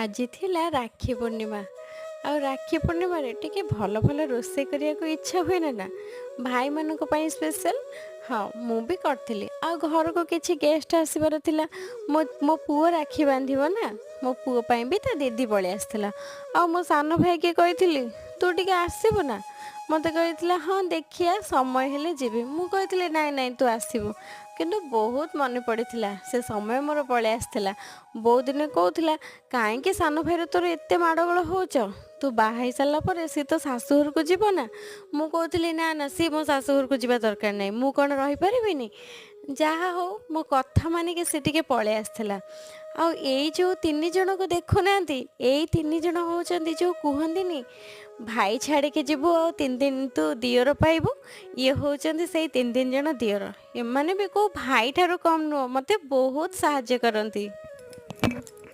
ଆଜି ଥିଲା ରାକ୍ଷୀ ପୂର୍ଣ୍ଣିମା। ଆଉ ରାକ୍ଷୀ ପୂର୍ଣ୍ଣିମାରେ ଟିକେ ଭଲ ଭଲ ରୋଷେଇ କରିବାକୁ ଇଚ୍ଛା ହୁଏନା ନା ଭାଇମାନଙ୍କ ପାଇଁ ସ୍ପେଶାଲ। ହଁ, ମୁଁ ବି କରିଥିଲି। ଆଉ ଘରକୁ କିଛି ଗେଷ୍ଟ ଆସିବାର ଥିଲା। ମୋ ପୁଅ ରାକ୍ଷୀ ବାନ୍ଧିବ ନା, ମୋ ପୁଅ ପାଇଁ ବି ତା ଦିଦି ପଳେଇ ଆସିଥିଲା। ଆଉ ମୋ ସାନ ଭାଇକି କହିଥିଲି ତୁ ଟିକେ ଆସିବୁ ନା। ମୋତେ କହିଥିଲା ହଁ ଦେଖିଆ ସମୟ ହେଲେ ଯିବି। ମୁଁ କହିଥିଲି ନାଇଁ ନାଇଁ ତୁ ଆସିବୁ। କିନ୍ତୁ ବହୁତ ମନେ ପଡ଼ିଥିଲା ସେ ସମୟ ମୋର ପଳେଇ ଆସିଥିଲା। ବୋଉ ଦିନେ କହୁଥିଲା କାହିଁକି ସାନ ଭାଇର ତୋର ଏତେ ମାଡ଼ଗୋଳ ହଉଛ, ତୁ ବାହା ହେଇ ସାରିଲା ପରେ ସିଏ ତ ଶାଶୁଘରକୁ ଯିବ ନା। ମୁଁ କହୁଥିଲି ନା ନା ସିଏ ମୋ ଶାଶୁଘରକୁ ଯିବା ଦରକାର ନାହିଁ, ମୁଁ କ'ଣ ରହିପାରିବିନି। ଯାହା ହଉ ମୋ କଥା ମାନିକି ସେ ଟିକେ ପଳେଇ ଆସିଥିଲା। ଆଉ ଏଇ ଯେଉଁ ତିନି ଜଣକୁ ଦେଖୁନାହାନ୍ତି, ଏଇ ତିନି ଜଣ ହେଉଛନ୍ତି ଯେଉଁ କୁହନ୍ତିନି ଭାଇ ଛାଡ଼ିକି ଯିବୁ ଆଉ 3 ଦିନ ତୁ ଦିଅର ପାଇବୁ। ଇଏ ହେଉଛନ୍ତି ସେଇ 3 ଜଣ ଦିଅର। ଏମାନେ ବି କେଉଁ ଭାଇ ଠାରୁ କମ୍ ନୁହଁ, ମୋତେ ବହୁତ ସାହାଯ୍ୟ କରନ୍ତି।